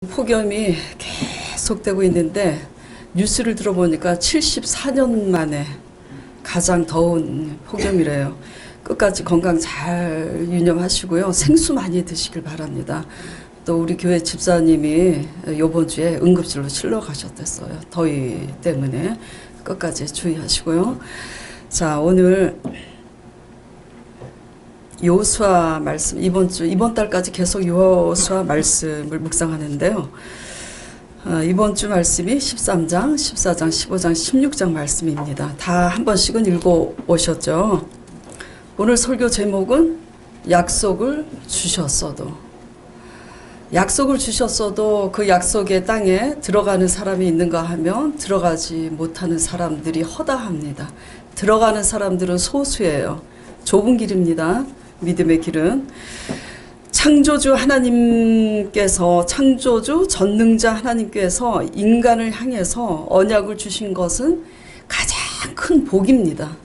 폭염이 계속되고 있는데 뉴스를 들어보니까 74년 만에 가장 더운 폭염이래요. 끝까지 건강 잘 유념하시고요. 생수 많이 드시길 바랍니다. 또 우리 교회 집사님이 이번 주에 응급실로 실려 가셨댔어요. 더위 때문에 끝까지 주의하시고요. 자, 오늘 여호수아 말씀, 이번 달까지 계속 여호수아 말씀을 묵상하는데요. 이번 주 말씀이 13장, 14장, 15장, 16장 말씀입니다. 다 한 번씩은 읽어 오셨죠. 오늘 설교 제목은 약속을 주셨어도 그 약속의 땅에 들어가는 사람이 있는가 하면 들어가지 못하는 사람들이 허다합니다. 들어가는 사람들은 소수예요. 좁은 길입니다. 믿음의 길은. 창조주 하나님께서, 창조주 전능자 하나님께서 인간을 향해서 언약을 주신 것은 가장 큰 복입니다.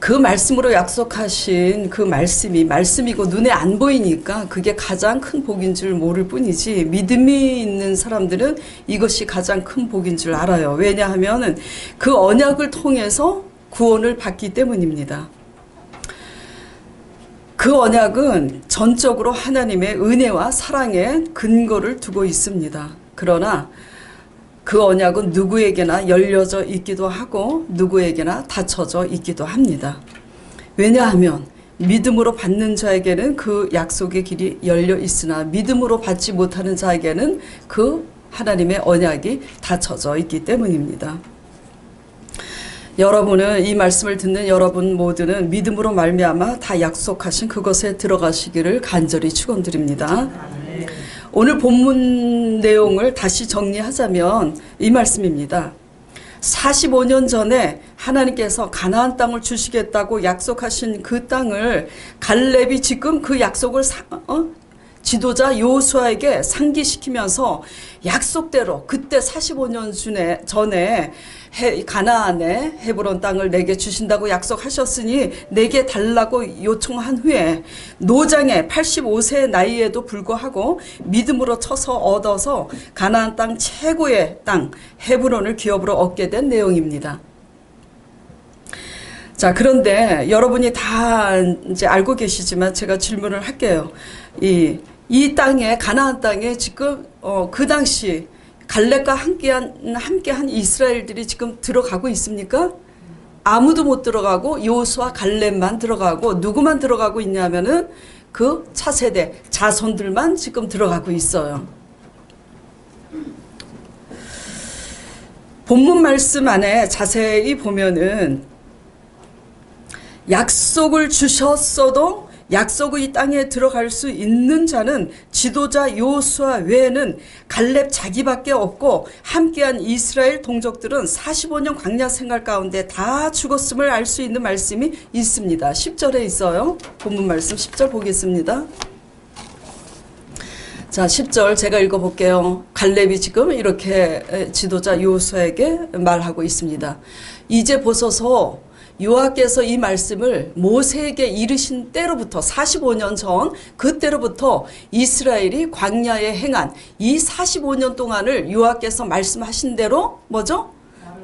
그 말씀으로 약속하신 그 말씀이고 눈에 안 보이니까 그게 가장 큰 복인 줄 모를 뿐이지, 믿음이 있는 사람들은 이것이 가장 큰 복인 줄 알아요. 왜냐하면 그 언약을 통해서 구원을 받기 때문입니다. 그 언약은 전적으로 하나님의 은혜와 사랑에 근거를 두고 있습니다. 그러나 그 언약은 누구에게나 열려져 있기도 하고 누구에게나 닫혀져 있기도 합니다. 왜냐하면 믿음으로 받는 자에게는 그 약속의 길이 열려 있으나 믿음으로 받지 못하는 자에게는 그 하나님의 언약이 닫혀져 있기 때문입니다. 여러분은, 이 말씀을 듣는 여러분 모두는 믿음으로 말미암아 다 약속하신 그것에 들어가시기를 간절히 축원드립니다. 오늘 본문 내용을 다시 정리하자면 이 말씀입니다. 45년 전에 하나님께서 가나안 땅을 주시겠다고 약속하신 그 땅을 갈렙이 지금 그 약속을 지도자 여호수아에게 상기시키면서 약속대로 그때 45년 전에 가나안의 헤브론 땅을 내게 주신다고 약속하셨으니 내게 달라고 요청한 후에 노장의 85세 나이에도 불구하고 믿음으로 쳐서 얻어서 가나안 땅 최고의 땅 헤브론을 기업으로 얻게 된 내용입니다. 자, 그런데 여러분이 다 이제 알고 계시지만 제가 질문을 할게요. 이 땅에, 가나안 땅에 지금 그 당시 갈렙과 함께한 이스라엘들이 지금 들어가고 있습니까? 아무도 못 들어가고 여호수아 갈렙만 들어가고, 누구만 들어가고 있냐면은 그 차세대 자손들만 지금 들어가고 있어요. 본문 말씀 안에 자세히 보면은 약속을 주셨어도 약속의 땅에 들어갈 수 있는 자는 지도자 여호수아 외에는 갈렙 자기밖에 없고 함께한 이스라엘 동족들은 45년 광야 생활 가운데 다 죽었음을 알 수 있는 말씀이 있습니다. 10절에 있어요. 본문 말씀 10절 보겠습니다. 자, 10절 제가 읽어볼게요. 갈렙이 지금 이렇게 지도자 여호수아에게 말하고 있습니다. 이제 보소서, 여호와께서 이 말씀을 모세에게 이르신 때로부터 45년 전 그때로부터 이스라엘이 광야에 행한 이 45년 동안을 여호와께서 말씀하신 대로 뭐죠?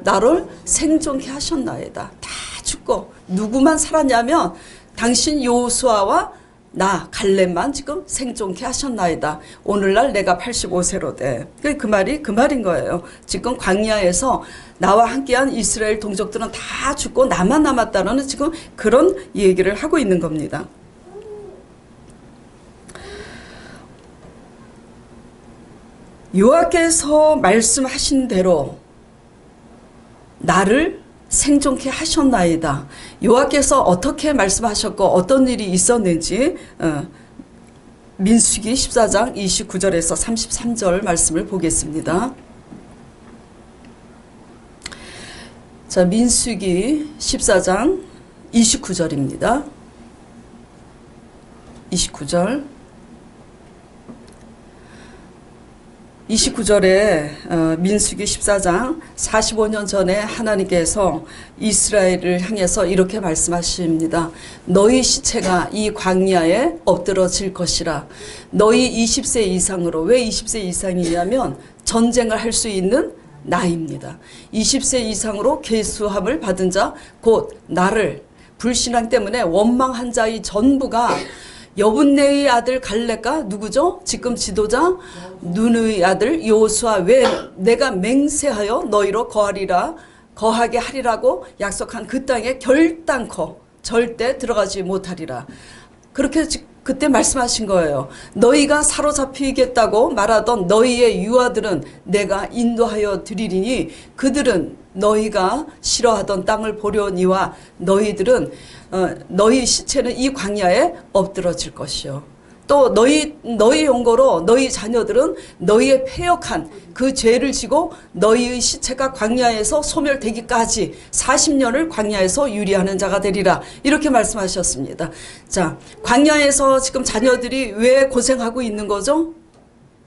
나를 생존케 하셨나이다. 다 죽고 누구만 살았냐면 당신 여호수아와 나 갈렙만 지금 생존케 하셨나이다. 오늘날 내가 85세로 돼. 그 말인 거예요. 지금 광야에서 나와 함께한 이스라엘 동족들은 다 죽고 나만 남았다는 지금 그런 얘기를 하고 있는 겁니다. 여호와께서 말씀하신 대로 나를 생존케 하셨나이다. 여호와께서 어떻게 말씀하셨고 어떤 일이 있었는지 민수기 14장 29절에서 33절 말씀을 보겠습니다. 자, 민수기 14장 29절입니다. 29절. 29절에 민수기 14장 45년 전에 하나님께서 이스라엘을 향해서 이렇게 말씀하십니다. 너희 시체가 이 광야에 엎드러질 것이라. 너희 20세 이상으로, 왜 20세 이상이냐면 전쟁을 할 수 있는 나이입니다. 20세 이상으로 계수함을 받은 자, 곧 나를 불신앙 때문에 원망한 자의 전부가 여분네의 아들 갈렙과 누구죠? 지금 지도자 눈의 아들 여호수아, 왜 내가 맹세하여 너희로 거하게 하리라고 약속한 그 땅에 결단코 절대 들어가지 못하리라. 그렇게 그때 말씀하신 거예요. 너희가 사로잡히겠다고 말하던 너희의 유아들은 내가 인도하여 드리리니 그들은 너희가 싫어하던 땅을 보려니와 너희들은 너희 시체는 이 광야에 엎드러질 것이요. 또 너희 용거로 너희 자녀들은 너희의 패역한 그 죄를 지고 너희의 시체가 광야에서 소멸되기까지 40년을 광야에서 유리하는 자가 되리라. 이렇게 말씀하셨습니다. 자, 광야에서 지금 자녀들이 왜 고생하고 있는 거죠?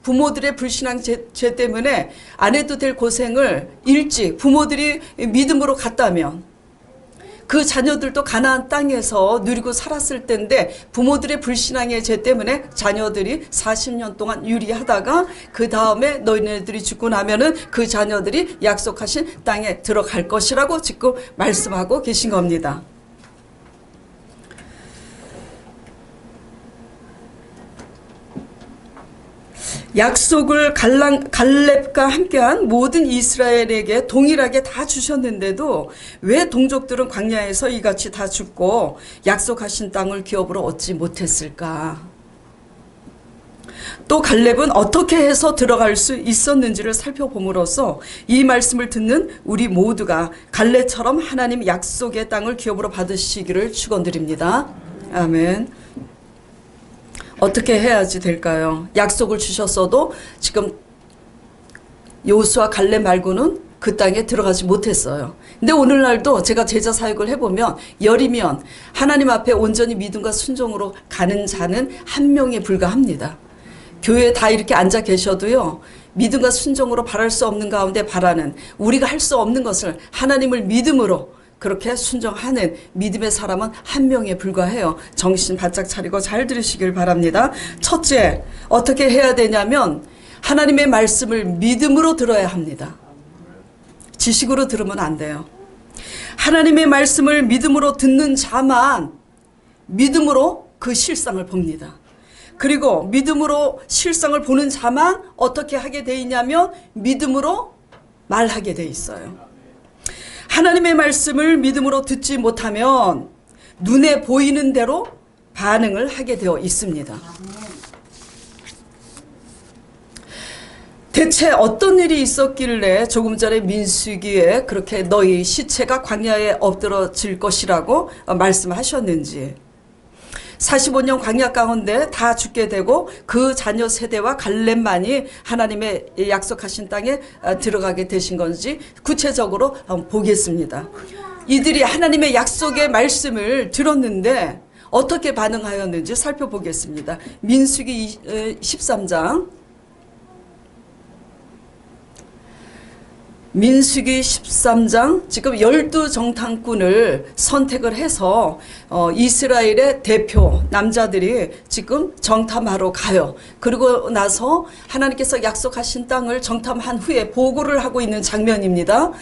부모들의 불신앙 죄 때문에 안 해도 될 고생을 일찍 부모들이 믿음으로 갔다면 그 자녀들도 가나안 땅에서 누리고 살았을 텐데 부모들의 불신앙의 죄 때문에 자녀들이 40년 동안 유리하다가 그 다음에 너희네들이 죽고 나면은 그 자녀들이 약속하신 땅에 들어갈 것이라고 지금 말씀하고 계신 겁니다. 약속을 갈렙과 함께한 모든 이스라엘에게 동일하게 다 주셨는데도 왜 동족들은 광야에서 이같이 다 죽고 약속하신 땅을 기업으로 얻지 못했을까? 또 갈렙은 어떻게 해서 들어갈 수 있었는지를 살펴봄으로써 이 말씀을 듣는 우리 모두가 갈렙처럼 하나님 약속의 땅을 기업으로 받으시기를 축원드립니다. 아멘. 어떻게 해야지 될까요? 약속을 주셨어도 지금 여호수아 갈렙 말고는 그 땅에 들어가지 못했어요. 근데 오늘날도 제가 제자 사역을 해보면 열이면 하나님 앞에 온전히 믿음과 순종으로 가는 자는 한 명에 불과합니다. 교회에 다 이렇게 앉아 계셔도요, 믿음과 순종으로 바랄 수 없는 가운데 바라는, 우리가 할 수 없는 것을 하나님을 믿음으로 그렇게 순종하는 믿음의 사람은 한 명에 불과해요. 정신 바짝 차리고 잘 들으시길 바랍니다. 첫째, 어떻게 해야 되냐면 하나님의 말씀을 믿음으로 들어야 합니다. 지식으로 들으면 안 돼요. 하나님의 말씀을 믿음으로 듣는 자만 믿음으로 그 실상을 봅니다. 그리고 믿음으로 실상을 보는 자만 어떻게 하게 돼 있냐면 믿음으로 말하게 돼 있어요. 하나님의 말씀을 믿음으로 듣지 못하면 눈에 보이는 대로 반응을 하게 되어 있습니다. 대체 어떤 일이 있었길래 조금 전에 민수기에 그렇게 너희 시체가 광야에 엎드러질 것이라고 말씀하셨는지, 45년 광야 가운데 다 죽게 되고 그 자녀 세대와 갈렙만이 하나님의 약속하신 땅에 들어가게 되신 건지 구체적으로 보겠습니다. 이들이 하나님의 약속의 말씀을 들었는데 어떻게 반응하였는지 살펴보겠습니다. 민수기 13장 민수기 13장 지금 12정탐꾼을 선택을 해서 이스라엘의 대표 남자들이 지금 정탐하러 가요. 그리고 나서 하나님께서 약속하신 땅을 정탐한 후에 보고를 하고 있는 장면입니다.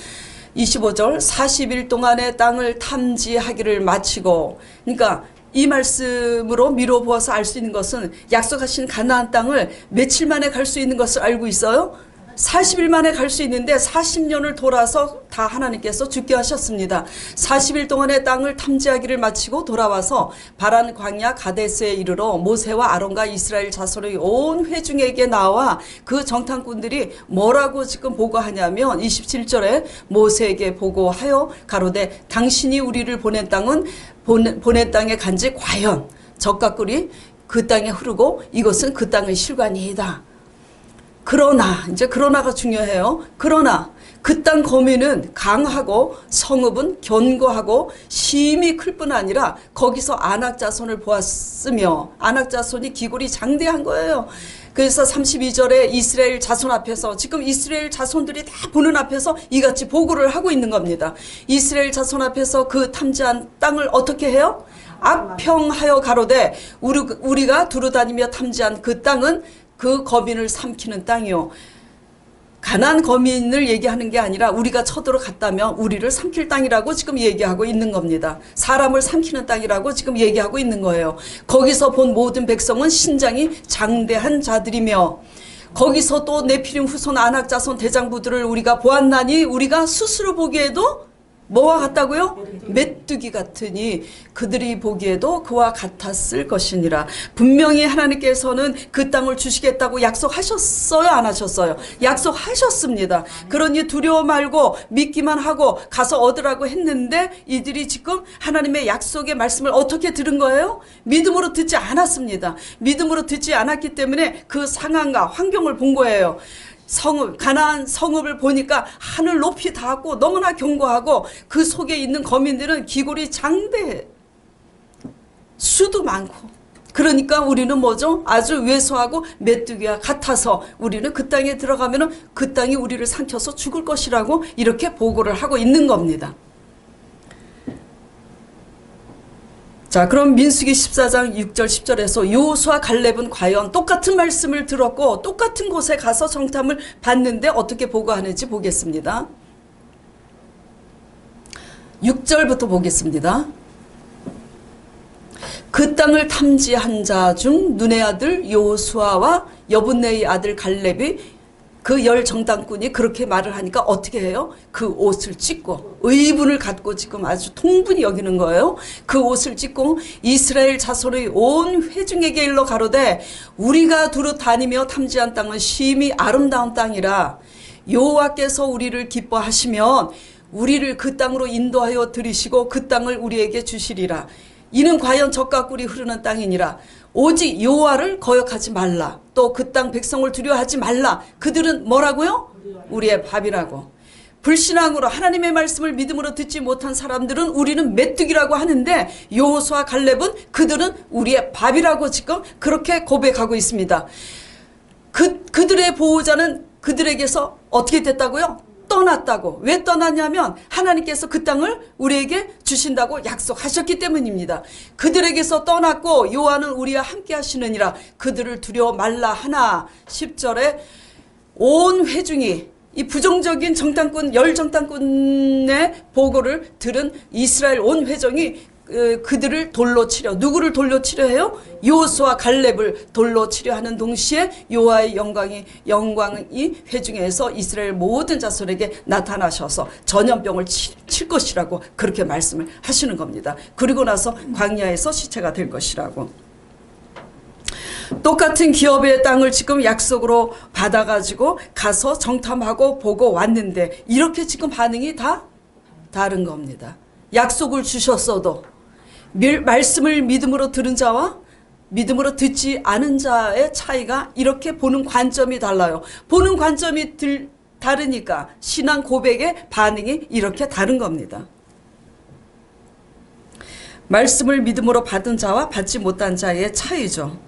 25절 40일 동안의 땅을 탐지하기를 마치고, 그러니까 이 말씀으로 미뤄보아서 알 수 있는 것은 약속하신 가나안 땅을 며칠 만에 갈 수 있는 것을 알고 있어요. 40일 만에 갈 수 있는데 40년을 돌아서 다 하나님께서 죽게 하셨습니다. 40일 동안의 땅을 탐지하기를 마치고 돌아와서 바란 광야 가데스에 이르러 모세와 아론과 이스라엘 자손의 온 회중에게 나와 그 정탐꾼들이 뭐라고 지금 보고하냐면 27절에 모세에게 보고하여 가로되 당신이 우리를 보낸 땅은 보낸 땅에 간지 과연 젖과 꿀이 그 땅에 흐르고 이것은 그 땅의 실관이다. 그러나 이제 그러나가 중요해요. 그러나 그 땅 거민은 강하고 성읍은 견고하고 심히 클 뿐 아니라 거기서 아낙 자손을 보았으며 아낙 자손이 기골이 장대한 거예요. 그래서 32절에 이스라엘 자손 앞에서 지금 이스라엘 자손들이 다 보는 앞에서 이같이 보고를 하고 있는 겁니다. 이스라엘 자손 앞에서 그 탐지한 땅을 어떻게 해요? 악평하여 가로되 우리가 두루다니며 탐지한 그 땅은 그 거민을 삼키는 땅이요. 가나안 거민을 얘기하는 게 아니라 우리가 쳐들어갔다면 우리를 삼킬 땅이라고 지금 얘기하고 있는 겁니다. 사람을 삼키는 땅이라고 지금 얘기하고 있는 거예요. 거기서 본 모든 백성은 신장이 장대한 자들이며 거기서 또 네피림 후손 아낙 자손 대장부들을 우리가 보았나니 우리가 스스로 보기에도 뭐와 같다고요? 메뚜기 같으니 그들이 보기에도 그와 같았을 것이니라. 분명히 하나님께서는 그 땅을 주시겠다고 약속하셨어요? 안 하셨어요? 약속하셨습니다. 그러니 두려워 말고 믿기만 하고 가서 얻으라고 했는데 이들이 지금 하나님의 약속의 말씀을 어떻게 들은 거예요? 믿음으로 듣지 않았습니다. 믿음으로 듣지 않았기 때문에 그 상황과 환경을 본 거예요. 성읍, 가나안 성읍을 보니까 하늘 높이 닿았고 너무나 견고하고 그 속에 있는 거민들은 기골이 장대해. 수도 많고. 그러니까 우리는 뭐죠? 아주 왜소하고 메뚜기와 같아서 우리는 그 땅에 들어가면은 그 땅이 우리를 삼켜서 죽을 것이라고 이렇게 보고를 하고 있는 겁니다. 자, 그럼 민수기 14장 6절 10절에서 여호수아 갈렙은 과연 똑같은 말씀을 들었고 똑같은 곳에 가서 정탐을 봤는데 어떻게 보고하는지 보겠습니다. 6절부터 보겠습니다. 그 땅을 탐지한 자 중 눈의 아들 여호수아와 여분네의 아들 갈렙이 그 열 정탐꾼이 그렇게 말을 하니까 어떻게 해요? 그 옷을 찢고 의분을 갖고 지금 아주 통분히 여기는 거예요. 그 옷을 찢고 이스라엘 자손의 온 회중에게 일러 가로되 우리가 두루 다니며 탐지한 땅은 심히 아름다운 땅이라 여호와께서 우리를 기뻐하시면 우리를 그 땅으로 인도하여 들이시고 그 땅을 우리에게 주시리라. 이는 과연 젖과 꿀이 흐르는 땅이니라. 오직 여호와를 거역하지 말라. 또 그 땅 백성을 두려워하지 말라. 그들은 뭐라고요? 우리의 밥이라고. 불신앙으로 하나님의 말씀을 믿음으로 듣지 못한 사람들은 우리는 메뚜기라고 하는데 여호수아 갈렙은 그들은 우리의 밥이라고 지금 그렇게 고백하고 있습니다. 그들의 보호자는 그들에게서 어떻게 됐다고요? 떠났다고. 왜 떠났냐면 하나님께서 그 땅을 우리에게 주신다고 약속하셨기 때문입니다. 그들에게서 떠났고 여호와는 우리와 함께 하시느니라. 그들을 두려워 말라 하나. 10절에 온 회중이 이 부정적인 정탐꾼 열 정탐꾼의 보고를 들은 이스라엘 온 회중이 그들을 돌로 치려. 누구를 돌로 치려 해요? 여호수아 갈렙을 돌로 치려 하는 동시에 여호와의 영광이 회중에서 이스라엘 모든 자손에게 나타나셔서 전염병을 칠 것이라고 그렇게 말씀을 하시는 겁니다. 그리고 나서 광야에서 시체가 될 것이라고. 똑같은 기업의 땅을 지금 약속으로 받아가지고 가서 정탐하고 보고 왔는데 이렇게 지금 반응이 다 다른 겁니다. 약속을 주셨어도 말씀을 믿음으로 들은 자와 믿음으로 듣지 않은 자의 차이가 이렇게 보는 관점이 달라요. 보는 관점이 다르니까 신앙 고백의 반응이 이렇게 다른 겁니다. 말씀을 믿음으로 받은 자와 받지 못한 자의 차이죠.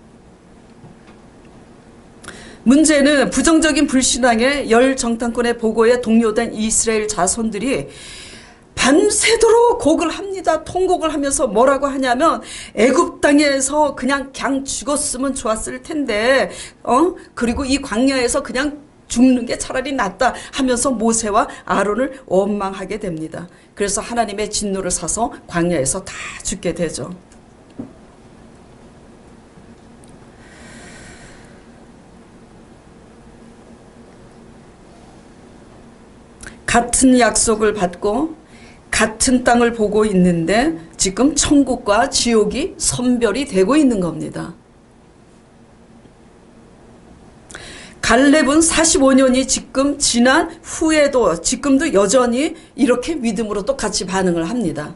문제는 부정적인 불신앙의 열 정탐꾼의 보고에 동요된 이스라엘 자손들이 밤새도록 곡을 합니다. 통곡을 하면서 뭐라고 하냐면 애굽 땅에서 그냥 죽었으면 좋았을 텐데 그리고 이 광야에서 그냥 죽는 게 차라리 낫다 하면서 모세와 아론을 원망하게 됩니다. 그래서 하나님의 진노를 사서 광야에서 다 죽게 되죠. 같은 약속을 받고 같은 땅을 보고 있는데 지금 천국과 지옥이 선별이 되고 있는 겁니다. 갈렙은 45년이 지금 지난 후에도 지금도 여전히 이렇게 믿음으로 똑같이 반응을 합니다.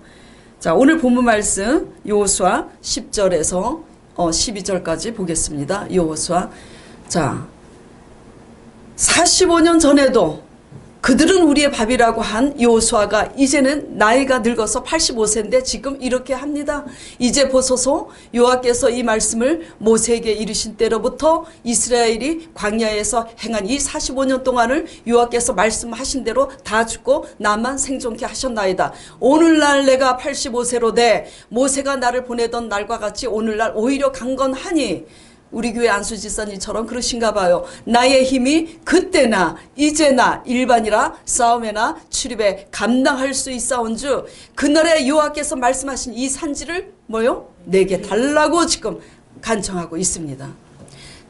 자, 오늘 본문 말씀 여호수아 10절에서 12절까지 보겠습니다. 여호수아. 자, 45년 전에도 그들은 우리의 밥이라고 한 여호수아가 이제는 나이가 늙어서 85세인데 지금 이렇게 합니다. 이제 보소서 여호와께서 이 말씀을 모세에게 이르신 때로부터 이스라엘이 광야에서 행한 이 45년 동안을 여호와께서 말씀하신 대로 다 죽고 나만 생존케 하셨나이다. 오늘날 내가 85세로 돼 모세가 나를 보내던 날과 같이 오늘날 오히려 강건하니 우리 교회 안수지사님처럼 그러신가 봐요. 나의 힘이 그때나 이제나 일반이라 싸움에나 출입에 감당할 수 있사온즉 그날에 여호와께서 말씀하신 이 산지를 뭐요? 내게 달라고 지금 간청하고 있습니다.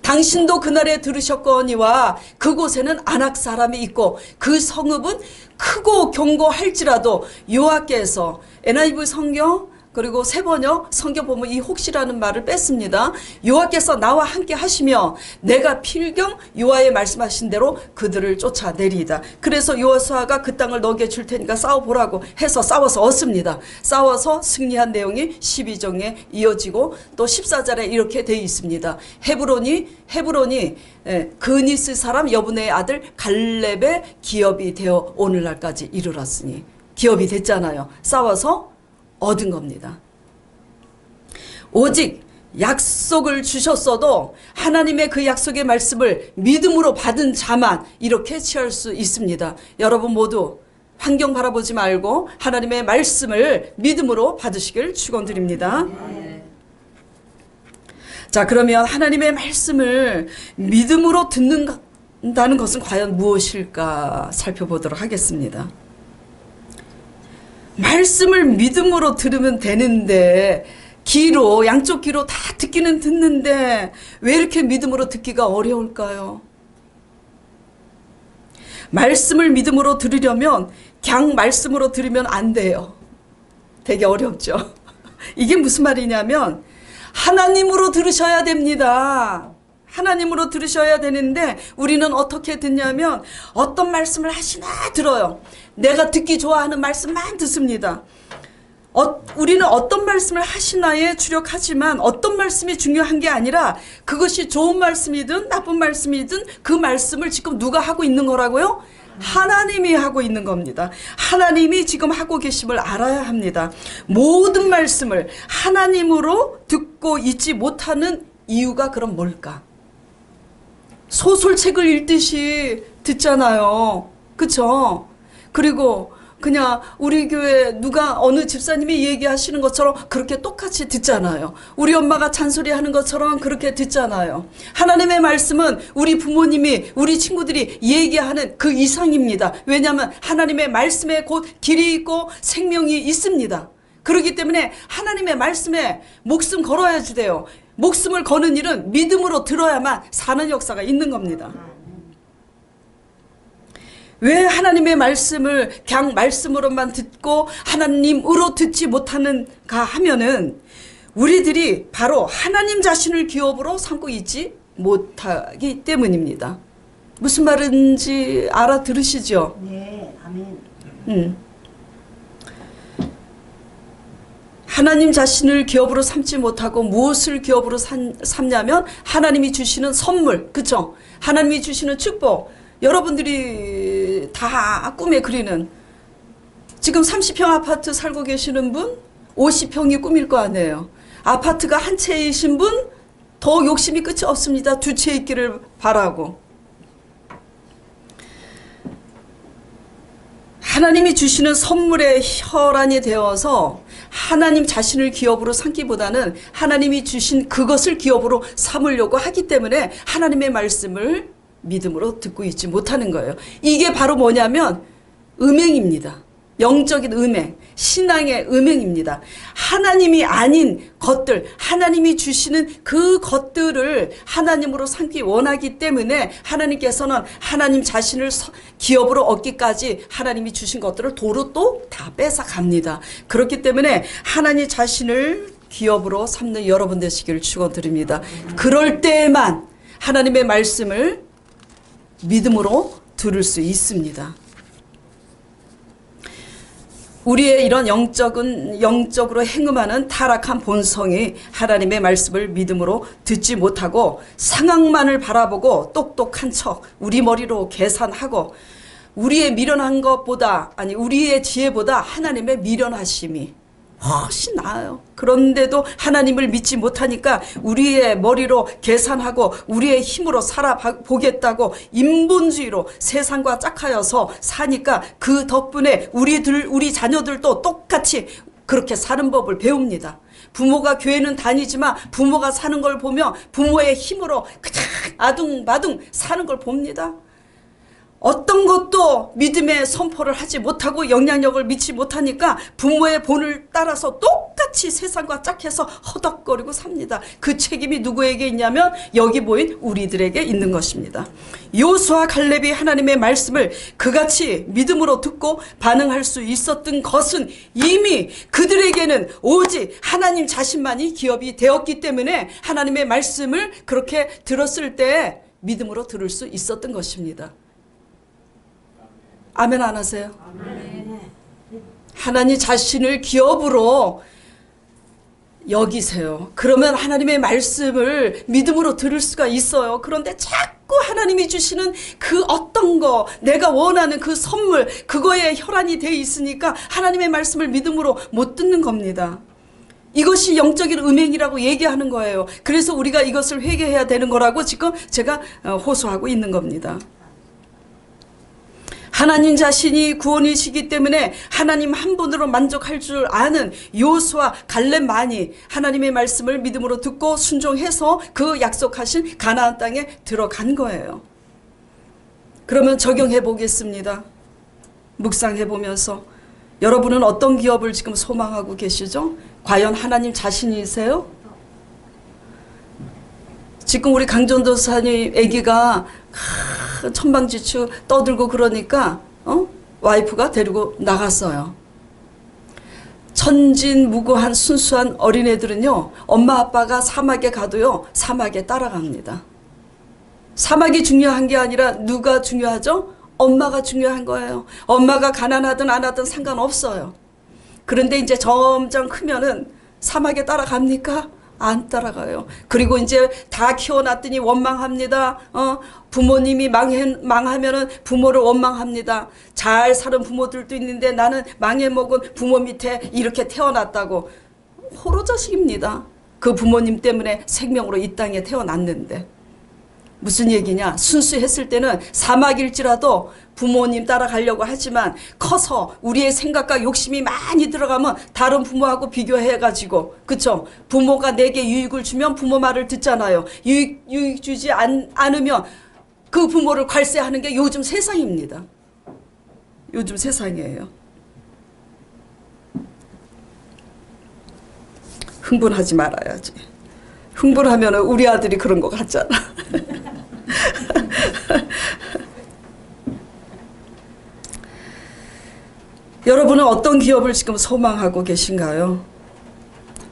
당신도 그날에 들으셨거니와 그곳에는 아낙 사람이 있고 그 성읍은 크고 견고할지라도 여호와께서 NIV 성경 그리고 세번역 성경 보면 이 혹시라는 말을 뺐습니다. 여호와께서 나와 함께 하시며 내가 필경 여호와의 말씀하신 대로 그들을 쫓아내리이다. 그래서 여호수아가 그 땅을 너에게 줄 테니까 싸워보라고 해서 싸워서 얻습니다. 싸워서 승리한 내용이 12장에 이어지고 또 14절에 이렇게 되어 있습니다. 헤브론이 그니스 사람 여분의 아들 갈렙의 기업이 되어 오늘날까지 이르렀으니 기업이 됐잖아요. 싸워서 얻은 겁니다. 오직 약속을 주셨어도 하나님의 그 약속의 말씀을 믿음으로 받은 자만 이렇게 취할 수 있습니다. 여러분 모두 환경 바라보지 말고 하나님의 말씀을 믿음으로 받으시길 축원드립니다. 자, 그러면 하나님의 말씀을 믿음으로 듣는다는 것은 과연 무엇일까 살펴보도록 하겠습니다. 말씀을 믿음으로 들으면 되는데 귀로 양쪽 귀로 다 듣기는 듣는데 왜 이렇게 믿음으로 듣기가 어려울까요? 말씀을 믿음으로 들으려면 그냥 말씀으로 들으면 안 돼요. 되게 어렵죠. 이게 무슨 말이냐면 하나님으로 들으셔야 됩니다. 하나님으로 들으셔야 되는데 우리는 어떻게 듣냐면 어떤 말씀을 하시나 들어요. 내가 듣기 좋아하는 말씀만 듣습니다. 우리는 어떤 말씀을 하시나에 주력하지만 어떤 말씀이 중요한 게 아니라 그것이 좋은 말씀이든 나쁜 말씀이든 그 말씀을 지금 누가 하고 있는 거라고요? 하나님이 하고 있는 겁니다. 하나님이 지금 하고 계심을 알아야 합니다. 모든 말씀을 하나님으로 듣고 있지 못하는 이유가 그럼 뭘까? 소설책을 읽듯이 듣잖아요. 그쵸? 그리고 그냥 우리 교회 누가 어느 집사님이 얘기하시는 것처럼 그렇게 똑같이 듣잖아요. 우리 엄마가 잔소리하는 것처럼 그렇게 듣잖아요. 하나님의 말씀은 우리 부모님이 우리 친구들이 얘기하는 그 이상입니다. 왜냐하면 하나님의 말씀에 곧 길이 있고 생명이 있습니다. 그렇기 때문에 하나님의 말씀에 목숨 걸어야 돼요. 목숨을 거는 일은 믿음으로 들어야만 사는 역사가 있는 겁니다. 왜 하나님의 말씀을 그냥 말씀으로만 듣고 하나님으로 듣지 못하는가 하면은 우리들이 바로 하나님 자신을 기업으로 삼고 있지 못하기 때문입니다. 무슨 말인지 알아들으시죠? 네, 아멘. 하나님 자신을 기업으로 삼지 못하고 무엇을 기업으로 삼냐면 하나님이 주시는 선물, 그쵸? 하나님이 주시는 축복. 여러분들이 다 꿈에 그리는 지금 30평 아파트 살고 계시는 분 50평이 꿈일 거 아니에요. 아파트가 한 채이신 분 더 욕심이 끝이 없습니다. 두 채 있기를 바라고. 하나님이 주시는 선물의 혈안이 되어서 하나님 자신을 기업으로 삼기보다는 하나님이 주신 그것을 기업으로 삼으려고 하기 때문에 하나님의 말씀을 믿음으로 듣고 있지 못하는 거예요. 이게 바로 뭐냐면 음행입니다. 영적인 음행, 신앙의 음행입니다. 하나님이 아닌 것들, 하나님이 주시는 그 것들을 하나님으로 삼기 원하기 때문에 하나님께서는 하나님 자신을 기업으로 얻기까지 하나님이 주신 것들을 도로 또 다 뺏어갑니다. 그렇기 때문에 하나님 자신을 기업으로 삼는 여러분 되시기를 축원드립니다. 그럴 때만 하나님의 말씀을 믿음으로 들을 수 있습니다. 우리의 이런 영적으로 행음하는 타락한 본성이 하나님의 말씀을 믿음으로 듣지 못하고 상황만을 바라보고 똑똑한 척 우리 머리로 계산하고 우리의 미련한 것보다 아니 우리의 지혜보다 하나님의 미련하심이 훨씬 나아요. 그런데도 하나님을 믿지 못하니까 우리의 머리로 계산하고 우리의 힘으로 살아보겠다고 인본주의로 세상과 짝하여서 사니까 그 덕분에 우리 자녀들도 똑같이 그렇게 사는 법을 배웁니다. 부모가 교회는 다니지만 부모가 사는 걸 보면 부모의 힘으로 그냥 아둥바둥 사는 걸 봅니다. 어떤 것도 믿음의 선포를 하지 못하고 영향력을 미치지 못하니까 부모의 본을 따라서 똑같이 세상과 짝해서 허덕거리고 삽니다. 그 책임이 누구에게 있냐면 여기 보인 우리들에게 있는 것입니다. 여호수아 갈렙이 하나님의 말씀을 그같이 믿음으로 듣고 반응할 수 있었던 것은 이미 그들에게는 오직 하나님 자신만이 기업이 되었기 때문에 하나님의 말씀을 그렇게 들었을 때 믿음으로 들을 수 있었던 것입니다. 아멘 안 하세요? 아멘. 하나님 자신을 기업으로 여기세요. 그러면 하나님의 말씀을 믿음으로 들을 수가 있어요. 그런데 자꾸 하나님이 주시는 그 어떤 거 내가 원하는 그 선물 그거에 혈안이 돼 있으니까 하나님의 말씀을 믿음으로 못 듣는 겁니다. 이것이 영적인 음행이라고 얘기하는 거예요. 그래서 우리가 이것을 회개해야 되는 거라고 지금 제가 호소하고 있는 겁니다. 하나님 자신이 구원이시기 때문에 하나님 한 분으로 만족할 줄 아는 여호수아 갈렙만이 하나님의 말씀을 믿음으로 듣고 순종해서 그 약속하신 가나안 땅에 들어간 거예요. 그러면 적용해 보겠습니다. 묵상해 보면서 여러분은 어떤 기업을 지금 소망하고 계시죠? 과연 하나님 자신이세요? 지금 우리 강전도사님 아기가 천방지축 떠들고 그러니까 와이프가 데리고 나갔어요. 천진무구한 순수한 어린애들은요 엄마 아빠가 사막에 가도요 사막에 따라갑니다. 사막이 중요한 게 아니라 누가 중요하죠? 엄마가 중요한 거예요. 엄마가 가난하든 안 하든 상관없어요. 그런데 이제 점점 크면은 사막에 따라갑니까? 안 따라가요. 그리고 이제 다 키워놨더니 원망합니다. 부모님이 망하면은 부모를 원망합니다. 잘 사는 부모들도 있는데 나는 망해먹은 부모 밑에 이렇게 태어났다고. 호로자식입니다. 그 부모님 때문에 생명으로 이 땅에 태어났는데. 무슨 얘기냐? 순수했을 때는 사막일지라도 부모님 따라가려고 하지만 커서 우리의 생각과 욕심이 많이 들어가면 다른 부모하고 비교해가지고 그쵸? 부모가 내게 유익을 주면 부모 말을 듣잖아요. 유익 주지 않으면 그 부모를 괄세하는 게 요즘 세상입니다. 요즘 세상이에요. 흥분하지 말아야지. 흥분하면 우리 아들이 그런 것 같잖아. 여러분은 어떤 기업을 지금 소망하고 계신가요?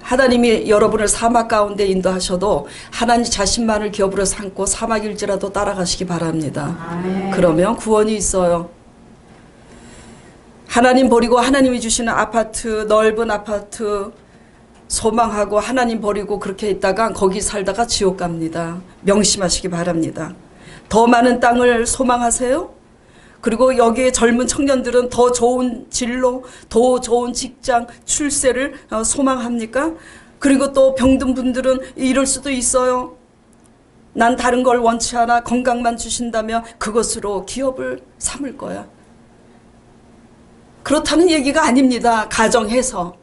하나님이 여러분을 사막 가운데 인도하셔도 하나님 자신만을 기업으로 삼고 사막일지라도 따라가시기 바랍니다. 아멘. 그러면 구원이 있어요. 하나님 버리고 하나님이 주시는 아파트, 넓은 아파트 소망하고 하나님 버리고 그렇게 있다가 거기 살다가 지옥 갑니다. 명심하시기 바랍니다. 더 많은 땅을 소망하세요? 그리고 여기에 젊은 청년들은 더 좋은 진로, 더 좋은 직장, 출세를 소망합니까? 그리고 또 병든 분들은 이럴 수도 있어요. 난 다른 걸 원치 않아. 건강만 주신다면 그것으로 기업을 삼을 거야. 그렇다는 얘기가 아닙니다. 가정해서.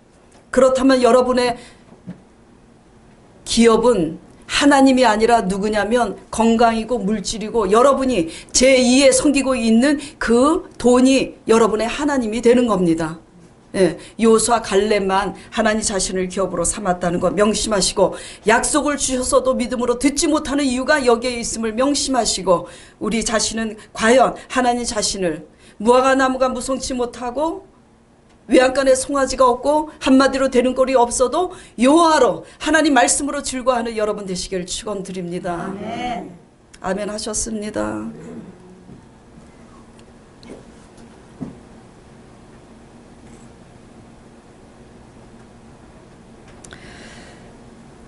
그렇다면 여러분의 기업은 하나님이 아니라 누구냐면 건강이고 물질이고 여러분이 제2의 섬기고 있는 그 돈이 여러분의 하나님이 되는 겁니다. 예, 여호수아 갈렙만 하나님 자신을 기업으로 삼았다는 거 명심하시고 약속을 주셨어도 믿음으로 듣지 못하는 이유가 여기에 있음을 명심하시고 우리 자신은 과연 하나님 자신을 무화과 나무가 무성치 못하고 외양간에 송아지가 없고 한마디로 되는 꼴이 없어도 여호와로 하나님 말씀으로 즐거워하는 여러분 되시기를 축원드립니다. 아멘. 아멘 하셨습니다.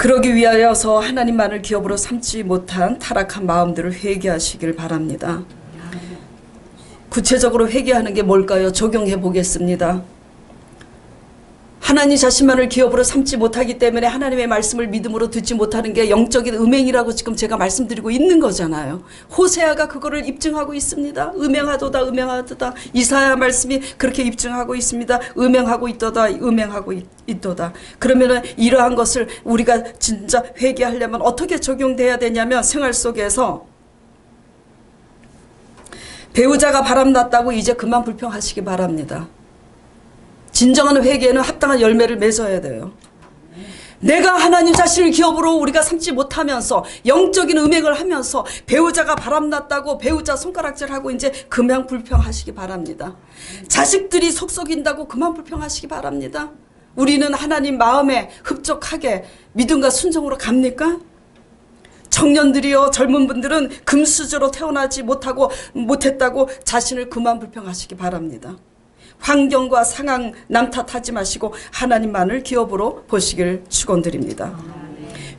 그러기 위하여서 하나님만을 기업으로 삼지 못한 타락한 마음들을 회개하시길 바랍니다. 구체적으로 회개하는 게 뭘까요? 적용해 보겠습니다. 하나님 자신만을 기업으로 삼지 못하기 때문에 하나님의 말씀을 믿음으로 듣지 못하는 게 영적인 음행이라고 지금 제가 말씀드리고 있는 거잖아요. 호세아가 그거를 입증하고 있습니다. 음행하도다 음행하도다. 이사야 말씀이 그렇게 입증하고 있습니다. 음행하고 있도다 음행하고 있도다. 그러면은 이러한 것을 우리가 진짜 회개하려면 어떻게 적용돼야 되냐면 생활 속에서 배우자가 바람났다고 이제 그만 불평하시기 바랍니다. 진정한 회개는 합당한 열매를 맺어야 돼요. 내가 하나님 자신을 기업으로 우리가 삼지 못하면서 영적인 음행을 하면서 배우자가 바람났다고 배우자 손가락질하고 이제 그만 불평하시기 바랍니다. 자식들이 속썩인다고 그만 불평하시기 바랍니다. 우리는 하나님 마음에 흡족하게 믿음과 순종으로 갑니까? 청년들이요 젊은 분들은 금수저로 태어나지 못했다고 자신을 그만 불평하시기 바랍니다. 환경과 상황 남 탓하지 마시고 하나님만을 기업으로 보시길 축원드립니다.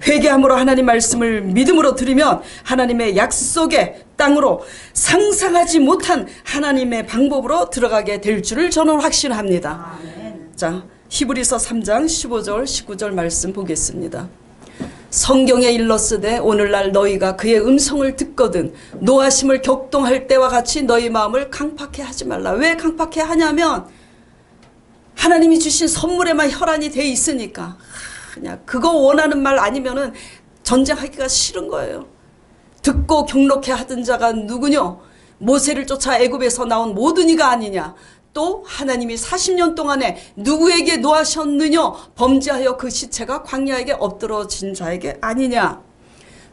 회개함으로 하나님 말씀을 믿음으로 들으면 하나님의 약속의 땅으로 상상하지 못한 하나님의 방법으로 들어가게 될 줄을 저는 확신합니다. 자, 히브리서 3장 15절 19절 말씀 보겠습니다. 성경에 일렀으되 오늘날 너희가 그의 음성을 듣거든 노하심을 격동할 때와 같이 너희 마음을 강팍해 하지 말라. 왜 강팍해 하냐면 하나님이 주신 선물에만 혈안이 돼 있으니까 그냥 그거 원하는 말 아니면은 전쟁하기가 싫은 거예요. 듣고 경록해 하던 자가 누구뇨? 모세를 쫓아 애굽에서 나온 모든 이가 아니냐? 또 하나님이 40년 동안에 누구에게 노하셨느냐? 범죄하여 그 시체가 광야에게 엎드러진 자에게 아니냐?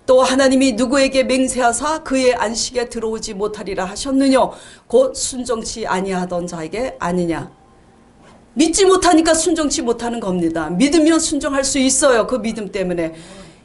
또 하나님이 누구에게 맹세하사 그의 안식에 들어오지 못하리라 하셨느냐? 곧 순종치 아니하던 자에게 아니냐? 믿지 못하니까 순종치 못하는 겁니다. 믿으면 순종할 수 있어요. 그 믿음 때문에.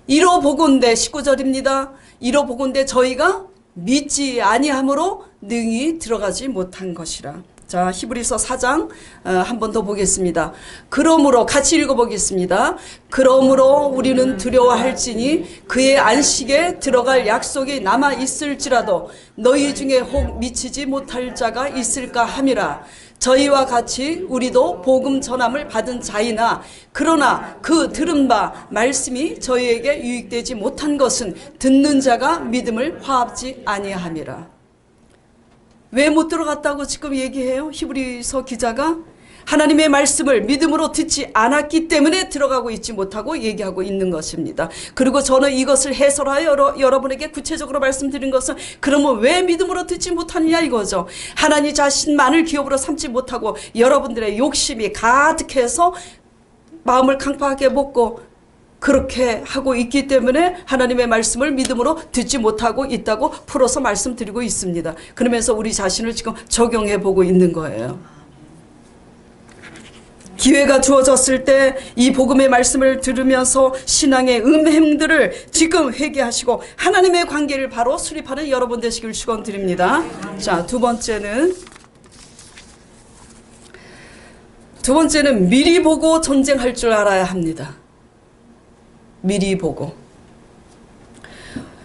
이로보건대 19절입니다. 이로보건대 저희가 믿지 아니함으로 능히 들어가지 못한 것이라. 자, 히브리서 4장 한 번 더 보겠습니다. 그러므로 같이 읽어보겠습니다. 그러므로 우리는 두려워할지니 그의 안식에 들어갈 약속이 남아 있을지라도 너희 중에 혹 미치지 못할 자가 있을까 함이라. 저희와 같이 우리도 복음 전함을 받은 자이나 그러나 그 들은 바 말씀이 저희에게 유익되지 못한 것은 듣는 자가 믿음을 화합지 아니함이라. 왜 못 들어갔다고 지금 얘기해요? 히브리서 기자가 하나님의 말씀을 믿음으로 듣지 않았기 때문에 들어가고 있지 못하고 얘기하고 있는 것입니다. 그리고 저는 이것을 해설하여 여러분에게 구체적으로 말씀드린 것은 그러면 왜 믿음으로 듣지 못하느냐 이거죠. 하나님 자신만을 기업으로 삼지 못하고 여러분들의 욕심이 가득해서 마음을 강팍하게 먹고 그렇게 하고 있기 때문에 하나님의 말씀을 믿음으로 듣지 못하고 있다고 풀어서 말씀드리고 있습니다. 그러면서 우리 자신을 지금 적용해 보고 있는 거예요. 기회가 주어졌을 때 이 복음의 말씀을 들으면서 신앙의 음행들을 지금 회개하시고 하나님의 관계를 바로 수립하는 여러분 되시길 축원드립니다. 자, 두 번째는 미리 보고 전쟁할 줄 알아야 합니다. 미리 보고.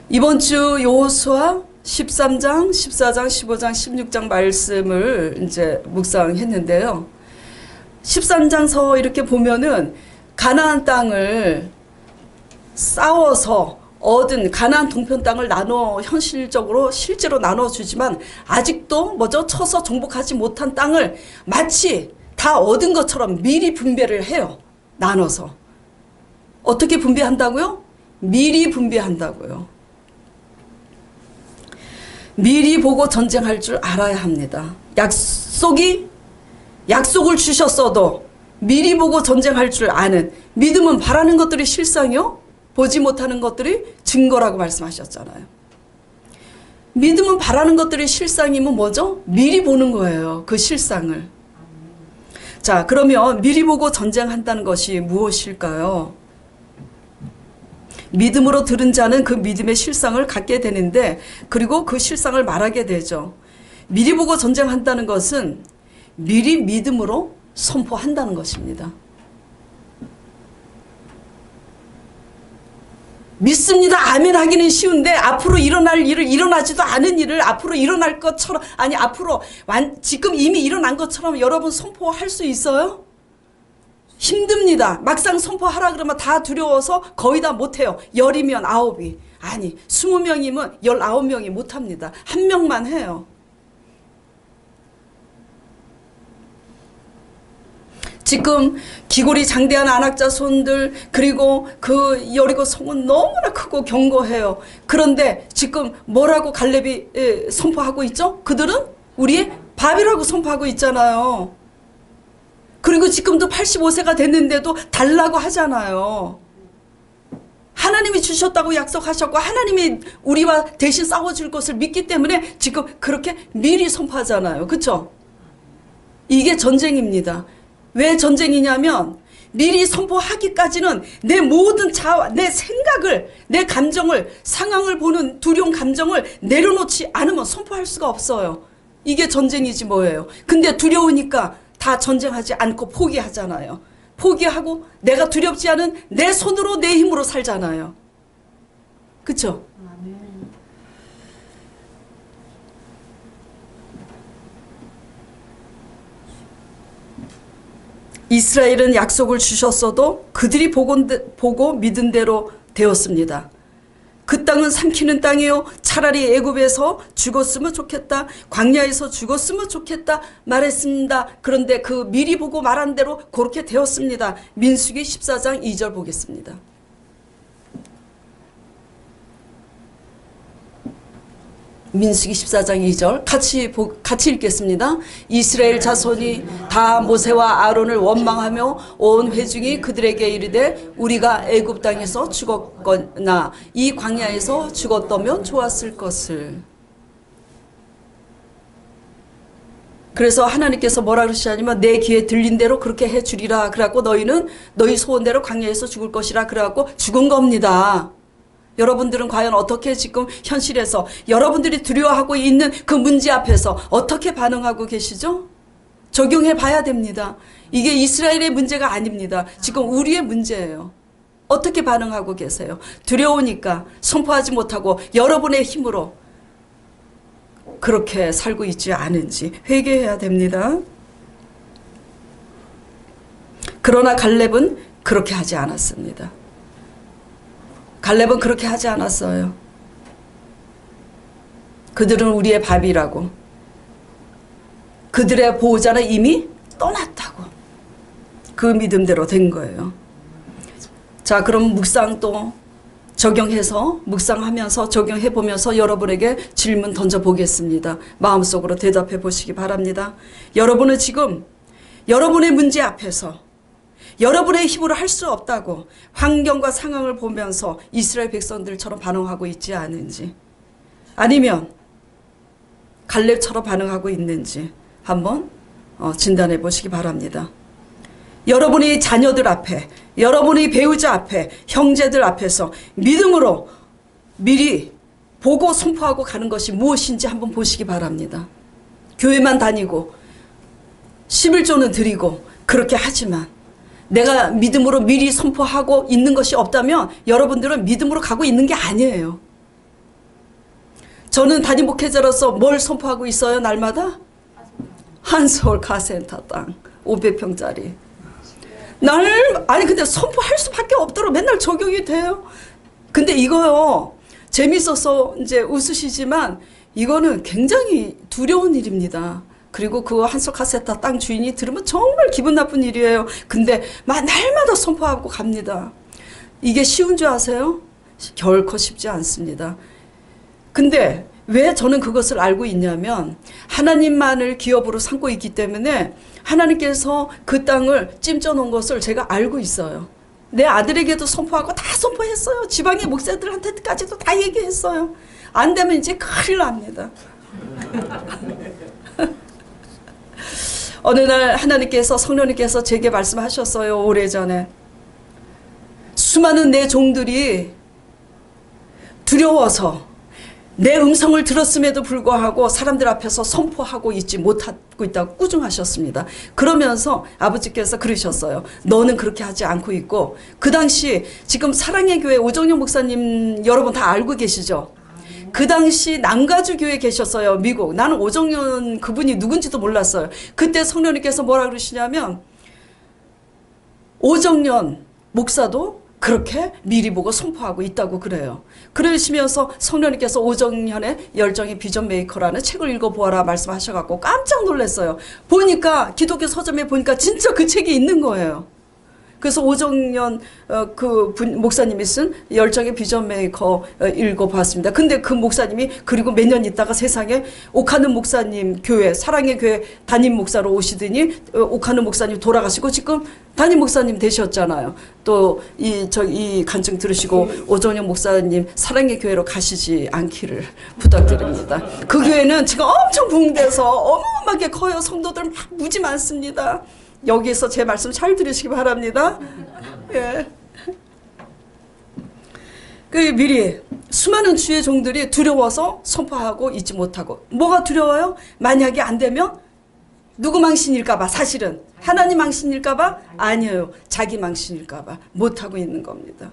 이번 주 여호수아 13장, 14장, 15장, 16장 말씀을 이제 묵상했는데요. 13장서 이렇게 보면은 가나안 땅을 싸워서 얻은 가나안 동편 땅을 실제로 나눠주지만 아직도 쳐서 정복하지 못한 땅을 마치 다 얻은 것처럼 미리 분배를 해요. 나눠서. 어떻게 분배한다고요? 미리 분배한다고요. 미리 보고 전쟁할 줄 알아야 합니다. 약속을 주셨어도 미리 보고 전쟁할 줄 아는 믿음은 바라는 것들이 실상이요? 보지 못하는 것들이 증거라고 말씀하셨잖아요. 믿음은 바라는 것들이 실상이면 뭐죠? 미리 보는 거예요. 그 실상을. 자, 그러면 미리 보고 전쟁한다는 것이 무엇일까요? 믿음으로 들은 자는 그 믿음의 실상을 갖게 되는데 그리고 그 실상을 말하게 되죠. 미리 보고 전쟁한다는 것은 미리 믿음으로 선포한다는 것입니다. 믿습니다. 아멘 하기는 쉬운데 앞으로 일어날 일을 일어나지도 않은 일을 앞으로 일어날 것처럼 아니 앞으로 지금 이미 일어난 것처럼 여러분 선포할 수 있어요? 힘듭니다. 막상 선포하라 그러면 다 두려워서 거의 다 못해요. 10이면 9이 아니 20명이면 19명이 못합니다. 1명만 해요. 지금 기골이 장대한 안악자손들 그리고 그 여리고 성은 너무나 크고 견고해요. 그런데 지금 뭐라고 갈렙이 선포하고 있죠? 그들은 우리의 밥이라고 선포하고 있잖아요. 그리고 지금도 85세가 됐는데도 달라고 하잖아요. 하나님이 주셨다고 약속하셨고 하나님이 우리와 대신 싸워줄 것을 믿기 때문에 지금 그렇게 미리 선포하잖아요. 그렇죠? 이게 전쟁입니다. 왜 전쟁이냐면 미리 선포하기까지는 내 모든 자아, 내 생각을, 내 감정을, 상황을 보는 두려운 감정을 내려놓지 않으면 선포할 수가 없어요. 이게 전쟁이지 뭐예요. 근데 두려우니까 다 전쟁하지 않고 포기하잖아요. 포기하고 내가 두렵지 않은 내 손으로 내 힘으로 살잖아요. 그쵸? 이스라엘은 약속을 주셨어도 그들이 보고 믿은 대로 되었습니다. 그 땅은 삼키는 땅이요 차라리 애굽에서 죽었으면 좋겠다. 광야에서 죽었으면 좋겠다 말했습니다. 그런데 그 미리 보고 말한 대로 그렇게 되었습니다. 민수기 14장 2절 보겠습니다. 민수기 14장 2절 같이 읽겠습니다. 이스라엘 자손이 다 모세와 아론을 원망하며 온 회중이 그들에게 이르되 우리가 애굽 땅에서 죽었거나 이 광야에서 죽었다면 좋았을 것을. 그래서 하나님께서 뭐라 그러시냐면 내 귀에 들린 대로 그렇게 해주리라. 그래갖고 너희는 너희 소원대로 광야에서 죽을 것이라. 그래갖고 죽은 겁니다. 여러분들은 과연 어떻게 지금 현실에서 여러분들이 두려워하고 있는 그 문제 앞에서 어떻게 반응하고 계시죠? 적용해 봐야 됩니다. 이게 이스라엘의 문제가 아닙니다. 지금 우리의 문제예요. 어떻게 반응하고 계세요? 두려우니까 선포하지 못하고 여러분의 힘으로 그렇게 살고 있지 않은지 회개해야 됩니다. 그러나 갈렙은 그렇게 하지 않았습니다. 갈렙은 그렇게 하지 않았어요. 그들은 우리의 밥이라고. 그들의 보호자는 이미 떠났다고. 그 믿음대로 된 거예요. 자, 그럼 묵상 또 적용해서 묵상하면서 적용해보면서 여러분에게 질문 던져보겠습니다. 마음속으로 대답해 보시기 바랍니다. 여러분은 지금 여러분의 문제 앞에서 여러분의 힘으로 할 수 없다고 환경과 상황을 보면서 이스라엘 백성들처럼 반응하고 있지 않은지 아니면 갈렙처럼 반응하고 있는지 한번 진단해 보시기 바랍니다. 여러분의 자녀들 앞에 여러분의 배우자 앞에 형제들 앞에서 믿음으로 미리 보고 선포하고 가는 것이 무엇인지 한번 보시기 바랍니다. 교회만 다니고 11조는 드리고 그렇게 하지만 내가 믿음으로 미리 선포하고 있는 것이 없다면 여러분들은 믿음으로 가고 있는 게 아니에요. 저는 담임 목회자로서 뭘 선포하고 있어요? 날마다? 한서울 카센터 땅 500평짜리. 아니 근데 선포할 수밖에 없도록 맨날 적용이 돼요. 근데 이거요 재밌어서 이제 웃으시지만 이거는 굉장히 두려운 일입니다. 그리고 그 한솔 카세타 땅 주인이 들으면 정말 기분 나쁜 일이에요. 근데 날마다 선포하고 갑니다. 이게 쉬운 줄 아세요? 결코 쉽지 않습니다. 근데 왜 저는 그것을 알고 있냐면 하나님만을 기업으로 삼고 있기 때문에 하나님께서 그 땅을 찜쪄 놓은 것을 제가 알고 있어요. 내 아들에게도 선포하고 다 선포했어요. 지방의 목사들한테까지도 다 얘기했어요. 안 되면 이제 큰일 납니다. 어느 날 하나님께서 성령님께서 제게 말씀하셨어요. 오래전에 수많은 내 종들이 두려워서 내 음성을 들었음에도 불구하고 사람들 앞에서 선포하고 있지 못하고 있다고 꾸중하셨습니다. 그러면서 아버지께서 그러셨어요. 너는 그렇게 하지 않고 있고, 그 당시 지금 사랑의 교회 오정영 목사님 여러분 다 알고 계시죠? 그 당시 남가주 교회에 계셨어요. 미국. 나는 오정연 그분이 누군지도 몰랐어요. 그때 성령님께서 뭐라 그러시냐면 오정연 목사도 그렇게 미리 보고 선포하고 있다고 그래요. 그러시면서 성령님께서 오정현의 열정의 비전 메이커라는 책을 읽어보아라 말씀하셔갖고 깜짝 놀랐어요. 보니까 기독교 서점에 보니까 진짜 그 책이 있는 거예요. 그래서 오정연 목사님이 쓴 열정의 비전 메이커 읽어봤습니다. 근데 그 목사님이 그리고 몇 년 있다가 세상에 오카는 목사님 교회 사랑의 교회 담임 목사로 오시더니 오카는 목사님 돌아가시고 지금 담임 목사님 되셨잖아요. 또 이 간증 들으시고 오정연 목사님 사랑의 교회로 가시지 않기를 부탁드립니다. 그 교회는 지금 엄청 붕대서 어마어마하게 커요. 성도들 막 무지 많습니다. 여기에서 제 말씀 잘 들으시기 바랍니다. 예. 그 미리 수많은 주의 종들이 두려워서 선포하고 있지 못하고, 뭐가 두려워요? 만약에 안 되면 누구 망신일까봐, 사실은 하나님 망신일까봐? 아니에요. 자기 망신일까봐 못하고 있는 겁니다.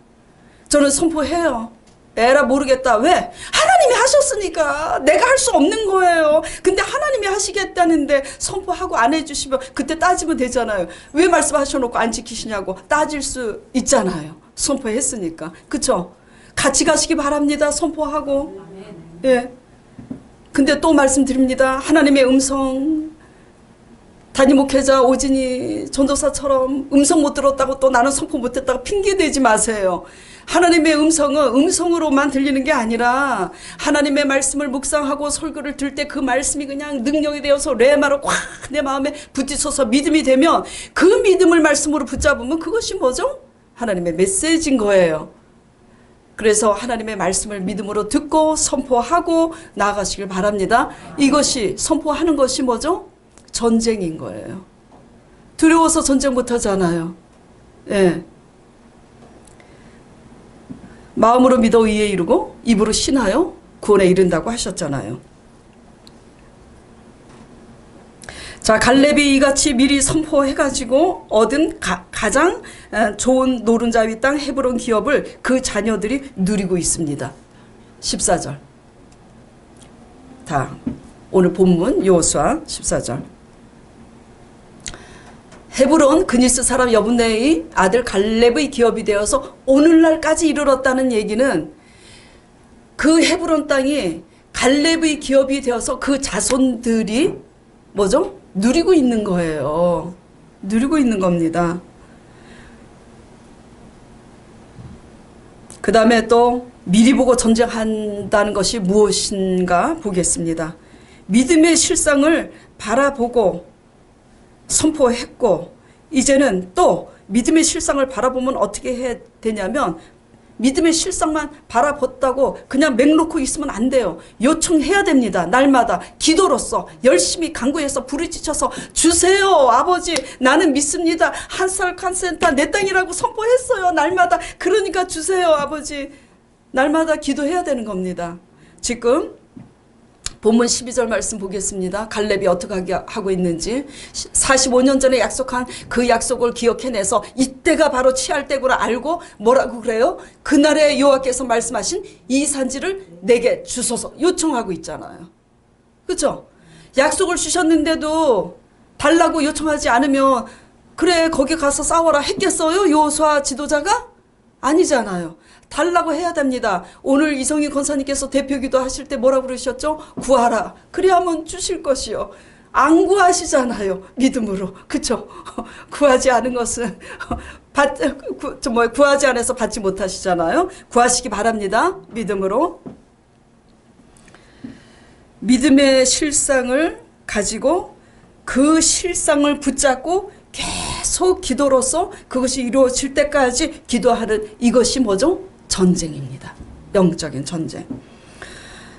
저는 선포해요. 에라 모르겠다. 왜? 하나님이 하셨으니까 내가 할 수 없는 거예요. 근데 하나님이 하시겠다는데 선포하고 안 해주시면 그때 따지면 되잖아요. 왜 말씀하셔놓고 안 지키시냐고 따질 수 있잖아요. 선포했으니까. 그쵸? 같이 가시기 바랍니다. 선포하고. 예. 근데 또 말씀드립니다. 하나님의 음성, 담임 목회자 오진이 전도사처럼 음성 못 들었다고 또 나는 선포 못했다고 핑계대지 마세요. 하나님의 음성은 음성으로만 들리는 게 아니라 하나님의 말씀을 묵상하고 설교를 들 때 그 말씀이 그냥 능력이 되어서 레마로 꽉 내 마음에 부딪혀서 믿음이 되면 그 믿음을 말씀으로 붙잡으면 그것이 뭐죠? 하나님의 메시지인 거예요. 그래서 하나님의 말씀을 믿음으로 듣고 선포하고 나아가시길 바랍니다. 이것이 선포하는 것이 뭐죠? 전쟁인 거예요. 두려워서 전쟁 못하잖아요. 예. 마음으로 믿어 의에 이르고 입으로 신하여 구원에 이른다고 하셨잖아요. 자, 갈렙이 이같이 미리 선포해가지고 얻은 가장 좋은 노른자위 땅 헤브론 기업을 그 자녀들이 누리고 있습니다. 14절. 다 오늘 본문 여호수아 14절. 헤브론 그니스 사람 여분네의 아들 갈렙의 기업이 되어서 오늘날까지 이르렀다는 얘기는 그 헤브론 땅이 갈렙의 기업이 되어서 그 자손들이 뭐죠? 누리고 있는 거예요. 누리고 있는 겁니다. 그 다음에 또 미리 보고 전쟁한다는 것이 무엇인가 보겠습니다. 믿음의 실상을 바라보고 선포했고, 이제는 또 믿음의 실상을 바라보면 어떻게 해야 되냐면 믿음의 실상만 바라봤다고 그냥 맹놓고 있으면 안 돼요. 요청해야 됩니다. 날마다 기도로서 열심히 간구해서 부르짖혀서 주세요 아버지, 나는 믿습니다. 한살 칸센터 내 땅이라고 선포했어요. 날마다. 그러니까 주세요 아버지. 날마다 기도해야 되는 겁니다. 지금 본문 12절 말씀 보겠습니다. 갈렙이 어떻게 하고 있는지. 45년 전에 약속한 그 약속을 기억해내서 이때가 바로 취할 때구나 알고 뭐라고 그래요? 그날에 여호와께서 말씀하신 이 산지를 내게 주소서 요청하고 있잖아요. 그렇죠? 약속을 주셨는데도 달라고 요청하지 않으면 그래 거기 가서 싸워라 했겠어요? 여호수아 지도자가? 아니잖아요. 달라고 해야 됩니다. 오늘 이성희 권사님께서 대표기도 하실 때 뭐라고 그러셨죠? 구하라. 그래야만 주실 것이요. 안 구하시잖아요. 믿음으로. 그쵸? 구하지 않은 것은 구하지 않아서 받지 못하시잖아요. 구하시기 바랍니다. 믿음으로. 믿음의 실상을 가지고 그 실상을 붙잡고 계속 기도로서 그것이 이루어질 때까지 기도하는 이것이 뭐죠? 전쟁입니다. 영적인 전쟁.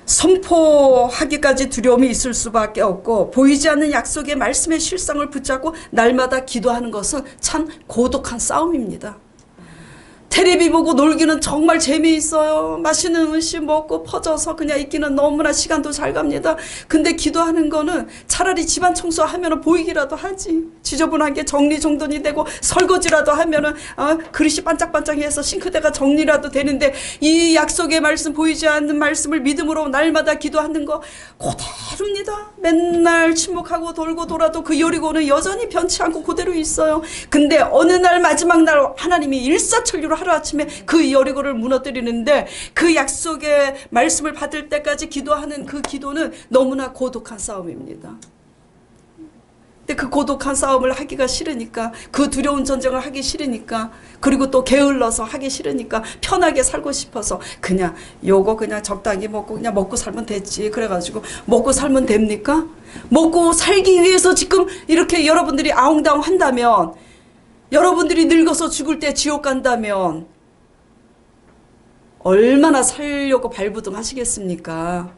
선포하기까지 두려움이 있을 수밖에 없고 보이지 않는 약속의 말씀의 실상을 붙잡고 날마다 기도하는 것은 참 고독한 싸움입니다. 테레비 보고 놀기는 정말 재미있어요. 맛있는 음식 먹고 퍼져서 그냥 있기는 너무나 시간도 잘 갑니다. 근데 기도하는 거는 차라리 집안 청소하면 보이기라도 하지. 지저분한 게 정리정돈이 되고 설거지라도 하면은 그릇이 반짝반짝해서 싱크대가 정리라도 되는데 이 약속의 말씀, 보이지 않는 말씀을 믿음으로 날마다 기도하는 거 그대로입니다. 맨날 침묵하고 돌고 돌아도 그 여리고는 여전히 변치 않고 그대로 있어요. 근데 어느 날 마지막 날 하나님이 일사천리로 하루아침에 그 여리고를 무너뜨리는데 그 약속의 말씀을 받을 때까지 기도하는 그 기도는 너무나 고독한 싸움입니다. 근데 그 고독한 싸움을 하기가 싫으니까, 그 두려운 전쟁을 하기 싫으니까, 그리고 또 게을러서 하기 싫으니까, 편하게 살고 싶어서 그냥 요거 그냥 적당히 먹고 그냥 먹고 살면 됐지. 그래가지고 먹고 살면 됩니까? 먹고 살기 위해서 지금 이렇게 여러분들이 아웅다웅 한다면, 여러분들이 늙어서 죽을 때 지옥 간다면 얼마나 살려고 발부둥 하시겠습니까?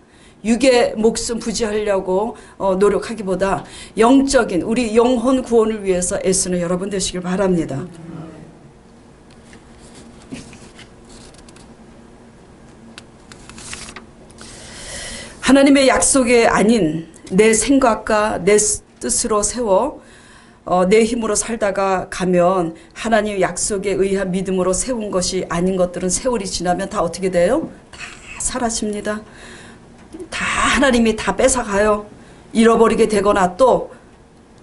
육의 목숨 부지하려고 노력하기보다 영적인 우리 영혼 구원을 위해서 애쓰는 여러분 되시길 바랍니다. 하나님의 약속이 아닌 내 생각과 내 뜻으로 세워 내 힘으로 살다가 가면 하나님의 약속에 의한 믿음으로 세운 것이 아닌 것들은 세월이 지나면 다 어떻게 돼요? 다 사라집니다. 다 하나님이 다 뺏어가요. 잃어버리게 되거나 또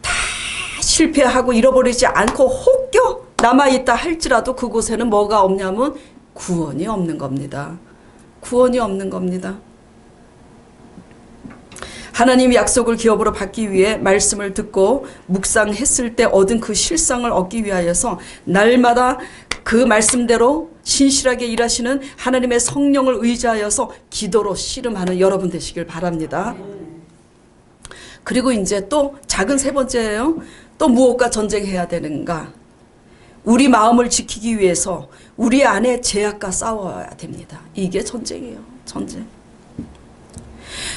다 실패하고 잃어버리지 않고 혹여 남아있다 할지라도 그곳에는 뭐가 없냐면 구원이 없는 겁니다. 구원이 없는 겁니다. 하나님의 약속을 기업으로 받기 위해 말씀을 듣고 묵상했을 때 얻은 그 실상을 얻기 위하여서 날마다 그 말씀대로 신실하게 일하시는 하나님의 성령을 의지하여서 기도로 씨름하는 여러분 되시길 바랍니다. 그리고 이제 또 작은 세 번째예요. 또 무엇과 전쟁해야 되는가? 우리 마음을 지키기 위해서 우리 안에 죄악과 싸워야 됩니다. 이게 전쟁이에요. 전쟁.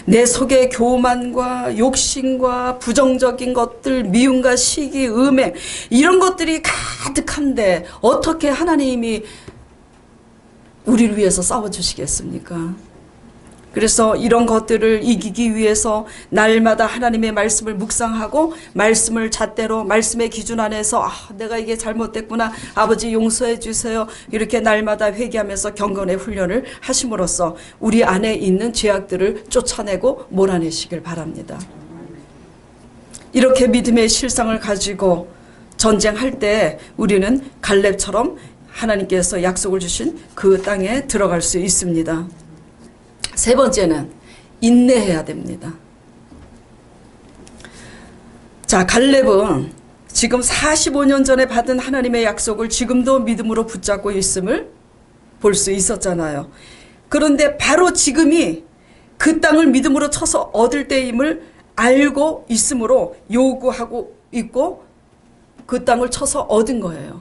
내 속에 교만과 욕심과 부정적인 것들, 미움과 시기, 음행 이런 것들이 가득한데 어떻게 하나님이 우리를 위해서 싸워주시겠습니까? 그래서 이런 것들을 이기기 위해서 날마다 하나님의 말씀을 묵상하고 말씀을 잣대로 말씀의 기준 안에서 내가 이게 잘못됐구나 아버지 용서해 주세요 이렇게 날마다 회개하면서 경건의 훈련을 하심으로써 우리 안에 있는 죄악들을 쫓아내고 몰아내시길 바랍니다. 이렇게 믿음의 실상을 가지고 전쟁할 때 우리는 갈렙처럼 하나님께서 약속을 주신 그 땅에 들어갈 수 있습니다. 세 번째는 인내해야 됩니다. 자, 갈렙은 지금 45년 전에 받은 하나님의 약속을 지금도 믿음으로 붙잡고 있음을 볼 수 있었잖아요. 그런데 바로 지금이 그 땅을 믿음으로 쳐서 얻을 때임을 알고 있으므로 요구하고 있고 그 땅을 쳐서 얻은 거예요.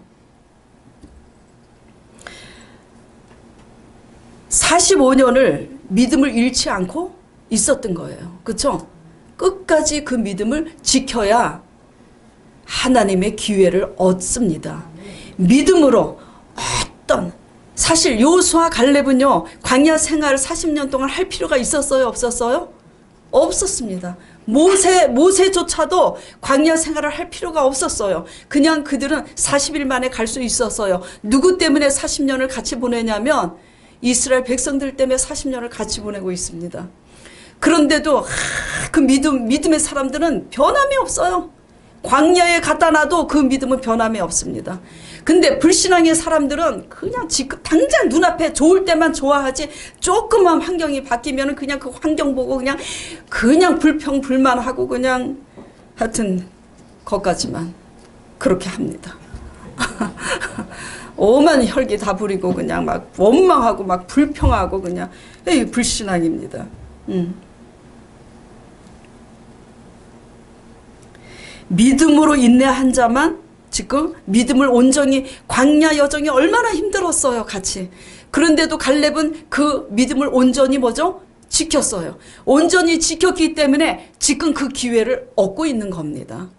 45년을 믿음을 잃지 않고 있었던 거예요. 그렇죠? 끝까지 그 믿음을 지켜야 하나님의 기회를 얻습니다. 믿음으로 사실 여호수아 갈렙은요 광야 생활을 40년 동안 할 필요가 있었어요? 없었어요? 없었습니다. 모세조차도 광야 생활을 할 필요가 없었어요. 그냥 그들은 40일 만에 갈 수 있었어요. 누구 때문에 40년을 같이 보내냐면 이스라엘 백성들 때문에 40년을 같이 보내고 있습니다. 그런데도 그 믿음의 사람들은 변함이 없어요. 광야에 갖다 놔도 그 믿음은 변함이 없습니다. 근데 불신앙의 사람들은 그냥 지금 당장 눈앞에 좋을 때만 좋아하지 조금만 환경이 바뀌면 그냥 그 환경 보고 그냥 불평불만하고 그냥 하여튼 거기까지만 그렇게 합니다. 오만 혈기 다 부리고 그냥 막 원망하고 막 불평하고 그냥 불신앙입니다. 믿음으로 인내한 자만 지금 믿음을 온전히 광야 여정이 얼마나 힘들었어요 같이. 그런데도 갈렙은 그 믿음을 온전히 뭐죠? 지켰어요. 온전히 지켰기 때문에 지금 그 기회를 얻고 있는 겁니다.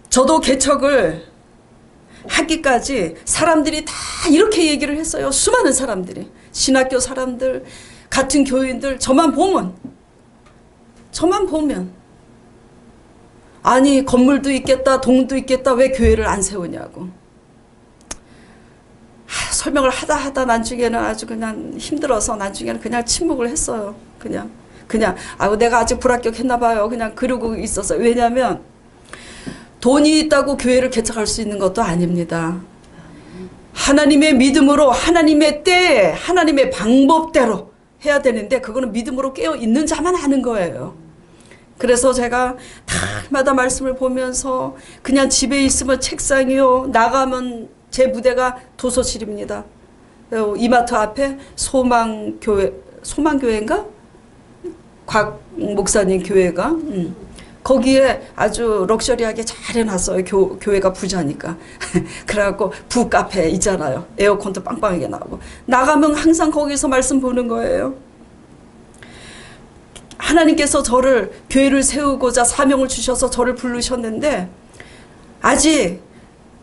저도 개척을 하기까지 사람들이 다 이렇게 얘기를 했어요. 수많은 사람들이. 신학교 사람들, 같은 교인들, 저만 보면 아니 건물도 있겠다, 동도 있겠다, 왜 교회를 안 세우냐고. 설명을 하다 나중에는 아주 그냥 힘들어서 나중에는 그냥 침묵을 했어요. 그냥 내가 아직 불합격했나 봐요. 그냥 그러고 있었어요. 왜냐하면 돈이 있다고 교회를 개척할 수 있는 것도 아닙니다. 하나님의 믿음으로 하나님의 때에 하나님의 방법대로 해야 되는데 그거는 믿음으로 깨어 있는 자만 하는 거예요. 그래서 제가 날마다 말씀을 보면서 그냥 집에 있으면 책상이요, 나가면 제 무대가 도서실입니다. 이마트 앞에 소망교회인가? 곽 목사님 교회가 거기에 아주 럭셔리하게 잘 해놨어요. 교회가 부자니까. 그래갖고 부카페 있잖아요. 에어컨도 빵빵하게 나오고. 나가면 항상 거기서 말씀 보는 거예요. 하나님께서 저를 교회를 세우고자 사명을 주셔서 저를 부르셨는데 아직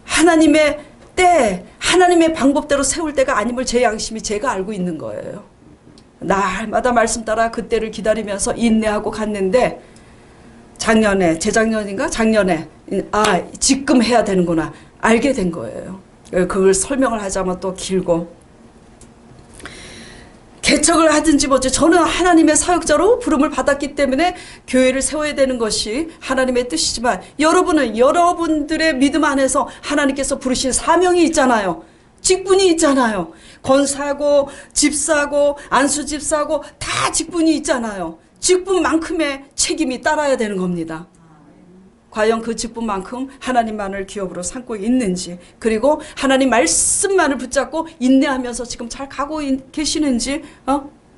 하나님의 때, 하나님의 방법대로 세울 때가 아님을 제 양심이 제가 알고 있는 거예요. 날마다 말씀 따라 그때를 기다리면서 인내하고 갔는데 재작년인가? 작년에 지금 해야 되는구나 알게 된 거예요. 그걸 설명을 하자면 또 길고 개척을 하든지 뭐지 저는 하나님의 사역자로 부름을 받았기 때문에 교회를 세워야 되는 것이 하나님의 뜻이지만 여러분은 여러분들의 믿음 안에서 하나님께서 부르신 사명이 있잖아요. 직분이 있잖아요. 건사고 집사고 안수집사고 다 직분이 있잖아요. 직분만큼의 책임이 따라야 되는 겁니다. 과연 그 직분만큼 하나님만을 기업으로 삼고 있는지, 그리고 하나님 말씀만을 붙잡고 인내하면서 지금 잘 가고 계시는지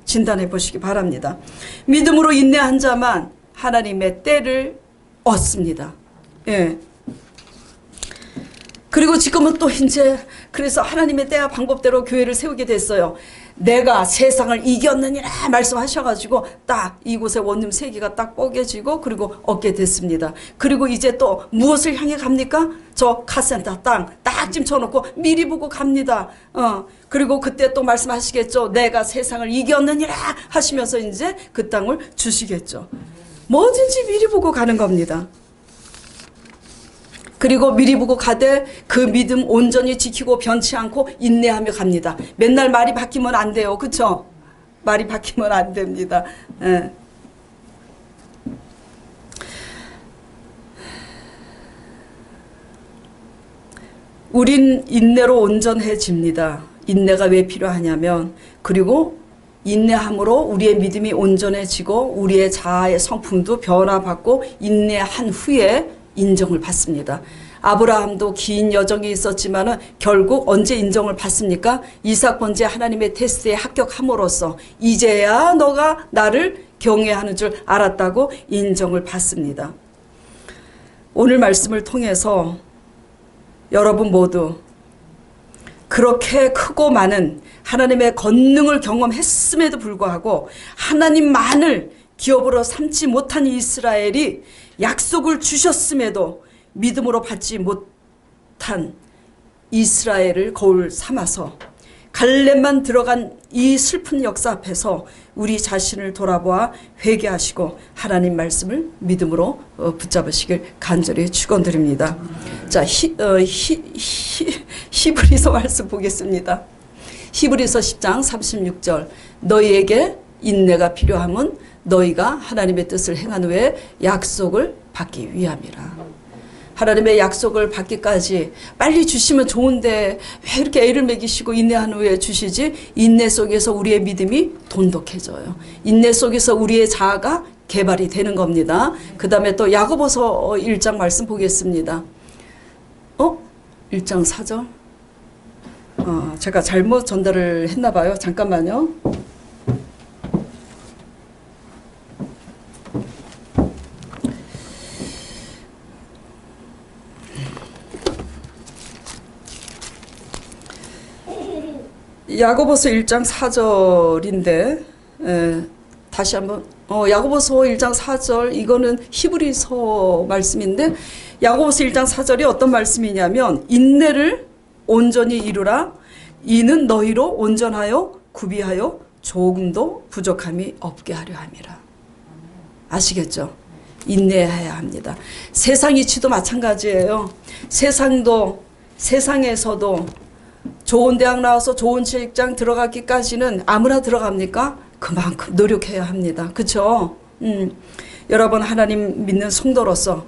진단해 보시기 바랍니다. 믿음으로 인내한 자만 하나님의 때를 얻습니다. 예. 그리고 지금은 또 이제 그래서 하나님의 때와 방법대로 교회를 세우게 됐어요. 내가 세상을 이겼느니라 말씀하셔가지고 딱 이곳에 원룸 3개가 딱 뽀개지고 그리고 얻게 됐습니다. 그리고 이제 또 무엇을 향해 갑니까? 저 카센터 땅 딱 찜쳐놓고 미리 보고 갑니다. 그리고 그때 또 말씀하시겠죠. 내가 세상을 이겼느니라 하시면서 이제 그 땅을 주시겠죠. 뭐든지 미리 보고 가는 겁니다. 그리고 미리 보고 가되 그 믿음 온전히 지키고 변치 않고 인내하며 갑니다. 맨날 말이 바뀌면 안 돼요. 그쵸? 말이 바뀌면 안 됩니다. 예. 우린 인내로 온전해집니다. 인내가 왜 필요하냐면 그리고 인내함으로 우리의 믿음이 온전해지고 우리의 자아의 성품도 변화받고 인내한 후에 인정을 받습니다. 아브라함도 긴 여정이 있었지만은 결국 언제 인정을 받습니까? 이삭 번제 하나님의 테스트에 합격함으로써 이제야 너가 나를 경외하는 줄 알았다고 인정을 받습니다. 오늘 말씀을 통해서 여러분 모두 그렇게 크고 많은 하나님의 권능을 경험했음에도 불구하고 하나님만을 기업으로 삼지 못한 이스라엘이 약속을 주셨음에도 믿음으로 받지 못한 이스라엘을 거울 삼아서 갈렙만 들어간 이 슬픈 역사 앞에서 우리 자신을 돌아보아 회개하시고 하나님 말씀을 믿음으로 붙잡으시길 간절히 축원드립니다. 자, 히브리서 말씀 보겠습니다. 히브리서 10장 36절 너희에게 인내가 필요함은 너희가 하나님의 뜻을 행한 후에 약속을 받기 위함이라. 하나님의 약속을 받기까지 빨리 주시면 좋은데 왜 이렇게 애를 먹이시고 인내한 후에 주시지? 인내 속에서 우리의 믿음이 돈독해져요. 인내 속에서 우리의 자아가 개발이 되는 겁니다. 그 다음에 또 야고보서 1장 말씀 보겠습니다. 1장 4절 제가 잘못 전달을 했나 봐요. 잠깐만요. 야고보서 1장 4절인데 다시 한번 야고보서 1장 4절 이거는 히브리서 말씀인데 야고보서 1장 4절이 어떤 말씀이냐면 인내를 온전히 이루라. 이는 너희로 온전하여 구비하여 조금도 부족함이 없게 하려 함이라. 아시겠죠? 인내해야 합니다. 세상 이치도 마찬가지예요. 세상에서도 좋은 대학 나와서 좋은 직장 들어가기까지는 아무나 들어갑니까? 그만큼 노력해야 합니다. 그렇죠? 여러분 하나님 믿는 성도로서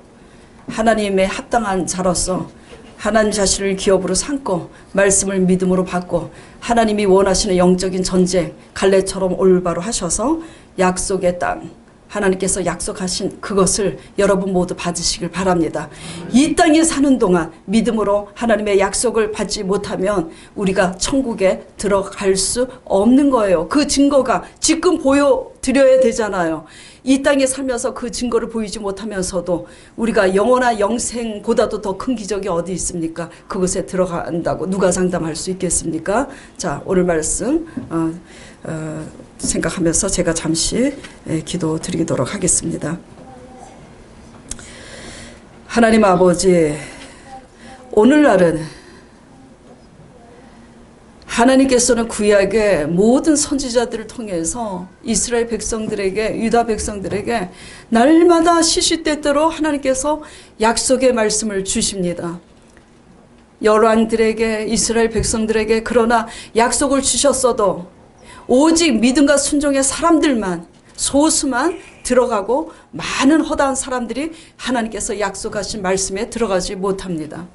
하나님의 합당한 자로서 하나님 자신을 기업으로 삼고 말씀을 믿음으로 받고 하나님이 원하시는 영적인 전쟁 갈렙처럼 올바로 하셔서 약속의 땅 하나님께서 약속하신 그것을 여러분 모두 받으시길 바랍니다. 이 땅에 사는 동안 믿음으로 하나님의 약속을 받지 못하면 우리가 천국에 들어갈 수 없는 거예요. 그 증거가 지금 보여드려야 되잖아요. 이 땅에 살면서 그 증거를 보이지 못하면서도 우리가 영원한 영생보다도 더 큰 기적이 어디 있습니까? 그곳에 들어간다고 누가 장담할 수 있겠습니까? 자, 오늘 말씀 생각하면서 제가 잠시 기도 드리도록 하겠습니다. 하나님 아버지, 오늘날은 하나님께서는 구약의 모든 선지자들을 통해서 이스라엘 백성들에게 유다 백성들에게 날마다 시시때때로 하나님께서 약속의 말씀을 주십니다. 열왕들에게 이스라엘 백성들에게 그러나 약속을 주셨어도 오직 믿음과 순종의 사람들만 소수만 들어가고 많은 허다한 사람들이 하나님께서 약속하신 말씀에 들어가지 못합니다.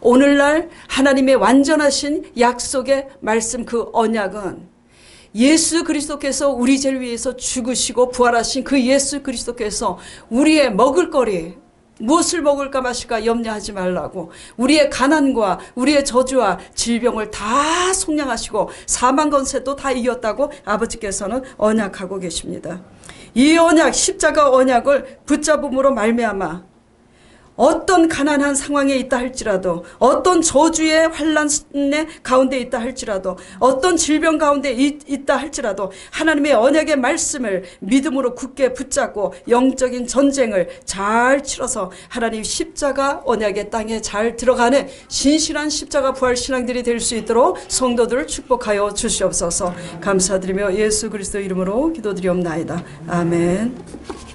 오늘날 하나님의 완전하신 약속의 말씀 그 언약은 예수 그리스도께서 우리 죄를 위해서 죽으시고 부활하신 그 예수 그리스도께서 우리의 먹을거리 무엇을 먹을까 마실까 염려하지 말라고 우리의 가난과 우리의 저주와 질병을 다 속량하시고 사망 권세도 다 이겼다고 아버지께서는 언약하고 계십니다. 이 언약 십자가 언약을 붙잡음으로 말미암아 어떤 가난한 상황에 있다 할지라도 어떤 저주의 환난의 가운데 있다 할지라도 어떤 질병 가운데 있다 할지라도 하나님의 언약의 말씀을 믿음으로 굳게 붙잡고 영적인 전쟁을 잘 치러서 하나님 십자가 언약의 땅에 잘 들어가는 신실한 십자가 부활 신앙들이 될 수 있도록 성도들을 축복하여 주시옵소서. 감사드리며 예수 그리스도 이름으로 기도드리옵나이다. 아멘.